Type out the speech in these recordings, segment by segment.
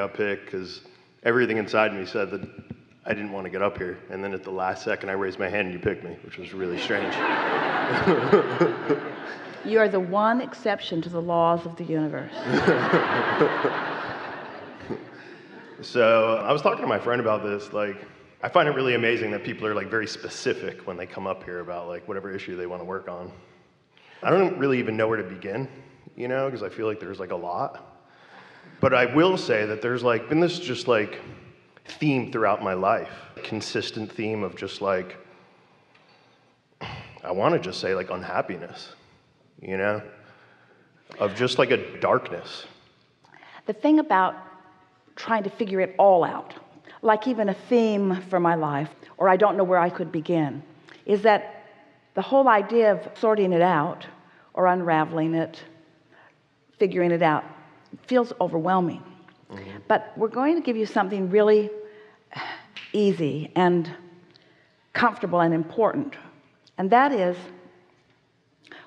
got picked because everything inside me said that I didn't want to get up here. And then at the last second, I raised my hand and you picked me, which was really strange. You are the one exception to the laws of the universe. So I was talking to my friend about this. Like, I find it really amazing that people are like very specific when they come up here about like whatever issue they want to work on. I don't really even know where to begin, you know, because I feel like there's like a lot. But I will say that there's like been this just like theme throughout my life, consistent theme of just like, I want to just say like unhappiness, you know, of just like a darkness. The thing about trying to figure it all out, like even a theme for my life, or I don't know where I could begin, is that the whole idea of sorting it out or unraveling it, figuring it out, feels overwhelming. Mm-hmm. But we're going to give you something really easy and comfortable and important. And that is,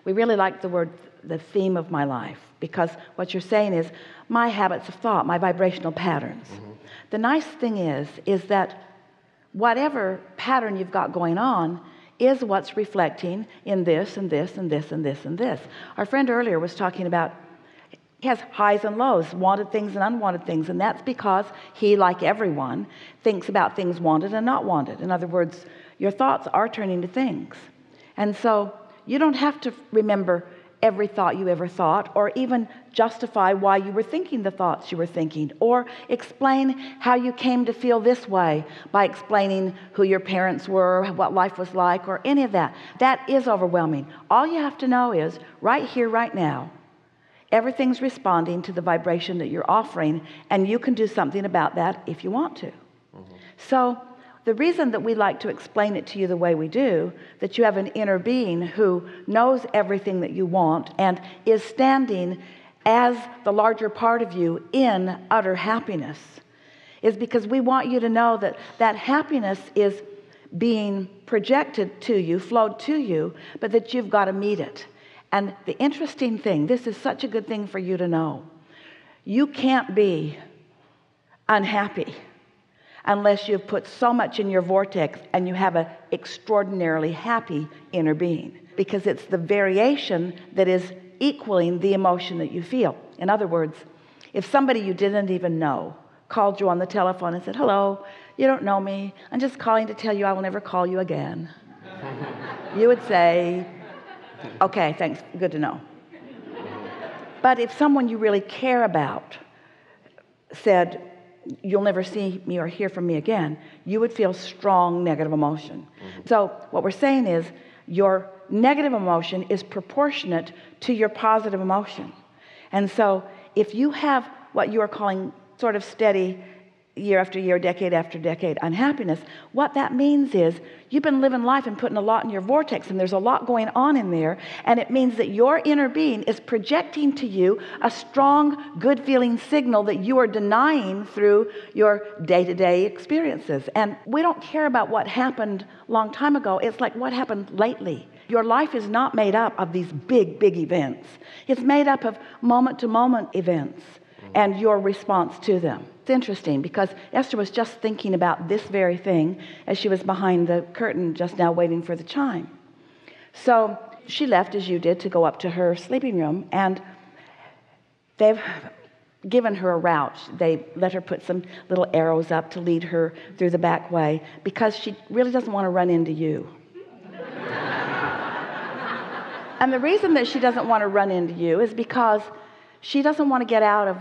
we really like the theme of my life, because what you're saying is my habits of thought, my vibrational patterns. Mm-hmm. The nice thing is that whatever pattern you've got going on is what's reflecting in this and this and this and this and this. Our friend earlier was talking about he has highs and lows, wanted things and unwanted things, and that's because he, like everyone, thinks about things wanted and not wanted. In other words, your thoughts are turning to things. And so you don't have to remember every thought you ever thought, or even justify why you were thinking the thoughts you were thinking, or explain how you came to feel this way by explaining who your parents were, what life was like, or any of that. That is overwhelming. All you have to know is right here, right now, everything's responding to the vibration that you're offering, and you can do something about that if you want to. Mm-hmm. So the reason that we like to explain it to you the way we do, that you have an inner being who knows everything that you want and is standing as the larger part of you in utter happiness, is because we want you to know that that happiness is being projected to you, flowed to you, but that you've got to meet it. And the interesting thing, this is such a good thing for you to know, you can't be unhappy unless you've put so much in your vortex and you have an extraordinarily happy inner being, because it's the variation that is equaling the emotion that you feel. In other words, if somebody you didn't even know called you on the telephone and said, "Hello, you don't know me, I'm just calling to tell you I will never call you again," you would say, "Okay, thanks, good to know." But if someone you really care about said, "You'll never see me or hear from me again," you would feel strong negative emotion. Mm-hmm. So what we're saying is your negative emotion is proportionate to your positive emotion. And so if you have what you are calling sort of steady year after year, decade after decade unhappiness, what that means is you've been living life and putting a lot in your vortex, and there's a lot going on in there, and it means that your inner being is projecting to you a strong, good feeling signal that you are denying through your day-to-day experiences. And we don't care about what happened a long time ago. It's like what happened lately. Your life is not made up of these big, big events. It's made up of moment-to-moment events and your response to them. It's interesting because Esther was just thinking about this very thing as she was behind the curtain just now waiting for the chime. So she left, as you did, to go up to her sleeping room, and they've given her a route. They let her put some little arrows up to lead her through the back way because she really doesn't want to run into you. And the reason that she doesn't want to run into you is because she doesn't want to get out of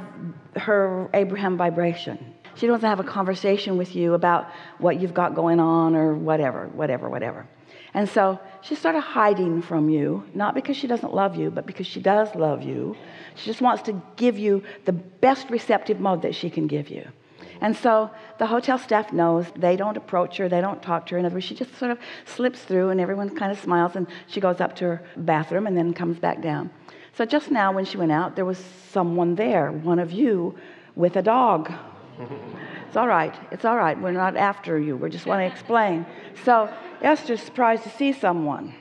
her Abraham vibration. She doesn't have a conversation with you about what you've got going on or whatever. And so she's sort of hiding from you, not because she doesn't love you, but because she does love you. She just wants to give you the best receptive mode that she can give you. And so the hotel staff knows. They don't approach her. They don't talk to her. In other words, she just sort of slips through, and everyone kind of smiles, and she goes up to her bathroom and then comes back down. So just now when she went out, there was someone there, one of you, with a dog. It's all right. It's all right. We're not after you. We just want to explain. So Esther's surprised to see someone.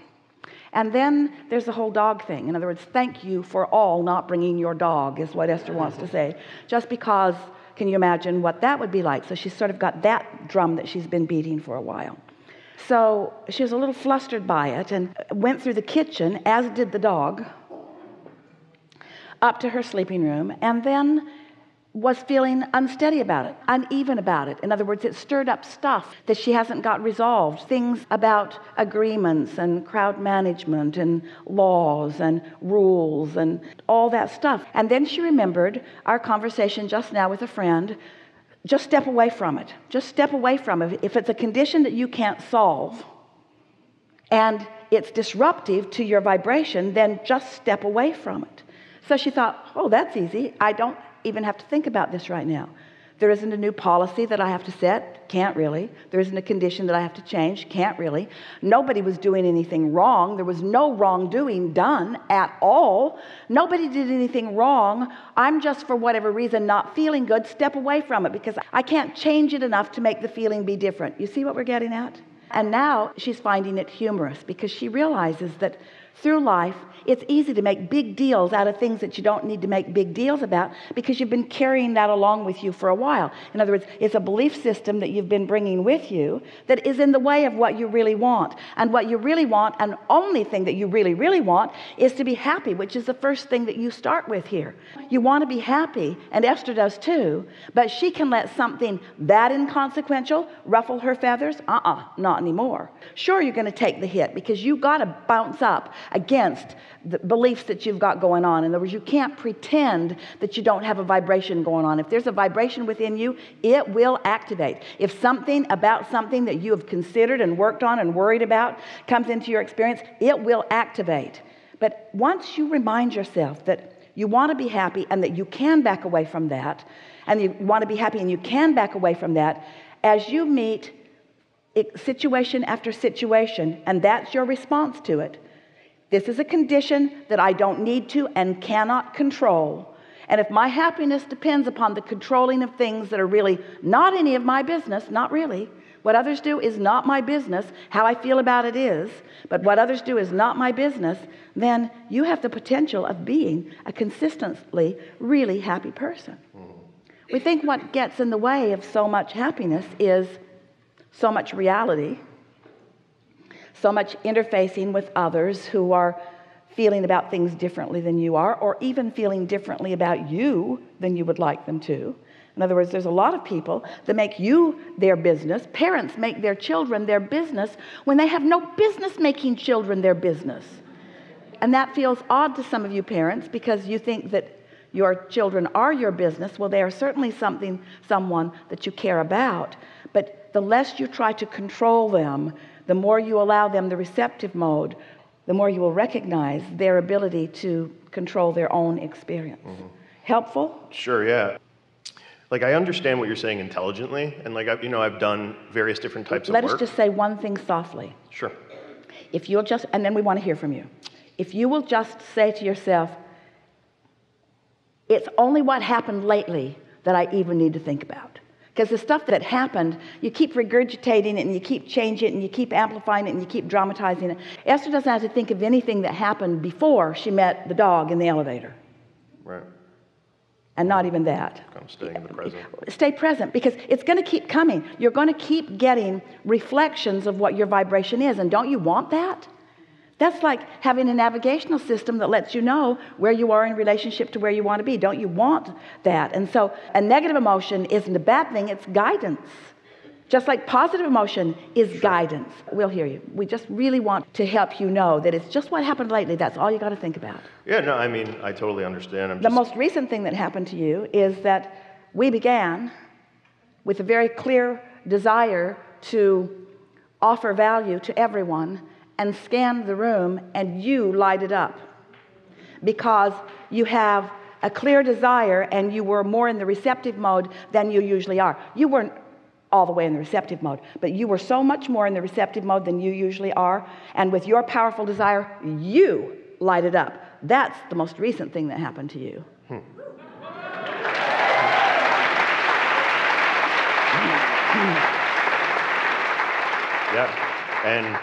And then there's the whole dog thing. In other words, thank you for all not bringing your dog, is what Esther wants to say. Just because can you imagine what that would be like? So she's sort of got that drum that she's been beating for a while. So she was a little flustered by it and went through the kitchen, as did the dog, up to her sleeping room, and then was feeling unsteady about it, uneven about it. In other words, it stirred up stuff that she hasn't got resolved, things about agreements and crowd management and laws and rules and all that stuff. And then she remembered our conversation just now with a friend. Just step away from it. Just step away from it. If it's a condition that you can't solve and it's disruptive to your vibration, then just step away from it. So she thought, oh, that's easy. I don't even have to think about this right now. There isn't a new policy that I have to set. Can't really. There isn't a condition that I have to change. Can't really. Nobody was doing anything wrong. There was no wrongdoing done at all. Nobody did anything wrong. I'm just, for whatever reason, not feeling good. Step away from it because I can't change it enough to make the feeling be different. You see what we're getting at? And now she's finding it humorous because she realizes that through life, it's easy to make big deals out of things that you don't need to make big deals about because you've been carrying that along with you for a while. In other words, it's a belief system that you've been bringing with you that is in the way of what you really want. And what you really want, and only thing that you really, really want, is to be happy, which is the first thing that you start with here. You want to be happy, and Esther does too, but she can let something that inconsequential ruffle her feathers. Not anymore. Sure, you're going to take the hit because you got to bounce up against the beliefs that you've got going on. In other words, you can't pretend that you don't have a vibration going on. If there's a vibration within you, it will activate. If something about something that you have considered and worked on and worried about comes into your experience, it will activate. But once you remind yourself that you want to be happy and that you can back away from that, and you want to be happy and you can back away from that, as you meet situation after situation, and that's your response to it. This is a condition that I don't need to and cannot control. And if my happiness depends upon the controlling of things that are really not any of my business, not really. What others do is not my business. How I feel about it is. But what others do is not my business. Then you have the potential of being a consistently really happy person. We think what gets in the way of so much happiness is so much reality, so much interfacing with others who are feeling about things differently than you are, or even feeling differently about you than you would like them to. In other words, there's a lot of people that make you their business. Parents make their children their business when they have no business making children their business. And that feels odd to some of you parents because you think that your children are your business. Well, they are certainly someone that you care about. But the less you try to control them, the more you allow them the receptive mode, the more you will recognize their ability to control their own experience. Helpful? Sure, yeah. Like, I understand what you're saying intelligently, and like, I've done various different types of work. Let us just say one thing softly. Sure. If you'll just, and then we want to hear from you. If you will just say to yourself, it's only what happened lately that I even need to think about. Because the stuff that happened, you keep regurgitating it and you keep changing it and you keep amplifying it and you keep dramatizing it. Esther doesn't have to think of anything that happened before she met the dog in the elevator. Right. And not even that. Kind of staying in the present. Stay present, because it's going to keep coming. You're going to keep getting reflections of what your vibration is. And don't you want that? That's like having a navigational system that lets you know where you are in relationship to where you want to be. Don't you want that? And so a negative emotion isn't a bad thing. It's guidance. Just like positive emotion is guidance. We'll hear you. We just really want to help you know that it's just what happened lately. That's all you got to think about. Yeah, no, I mean, I totally understand. The most recent thing that happened to you is that we began with a very clear desire to offer value to everyone and scanned the room, and you lighted up because you have a clear desire and you were more in the receptive mode than you usually are. You weren't all the way in the receptive mode, but you were so much more in the receptive mode than you usually are, and with your powerful desire, you lighted up. That's the most recent thing that happened to you. Yeah, and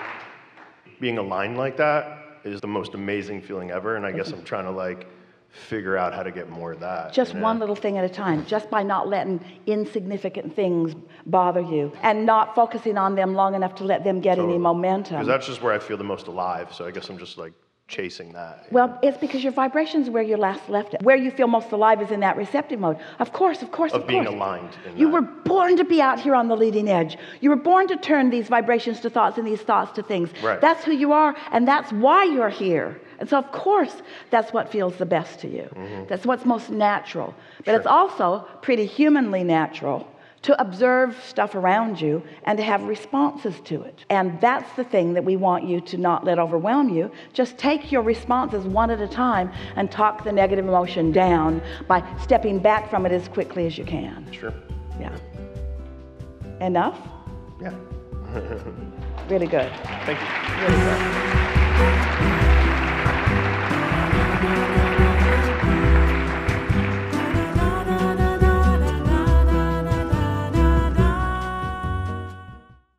being aligned like that is the most amazing feeling ever, and I guess I'm trying to like figure out how to get more of that. Just one little thing at a time, just by not letting insignificant things bother you and not focusing on them long enough to let them get any momentum. Because that's just where I feel the most alive. So I guess I'm just like chasing that. Well, it's because your vibrations where you last left it. Where you feel most alive is in that receptive mode. Of course. Of being aligned. You were born to be out here on the leading edge. You were born to turn these vibrations to thoughts and these thoughts to things. Right. That's who you are, and that's why you're here. And so, of course, that's what feels the best to you. That's what's most natural. But it's also pretty humanly natural to observe stuff around you and to have responses to it. And that's the thing that we want you to not let overwhelm you. Just take your responses one at a time and talk the negative emotion down by stepping back from it as quickly as you can. Sure. Yeah. Enough? Yeah. Really good. Thank you. Really good.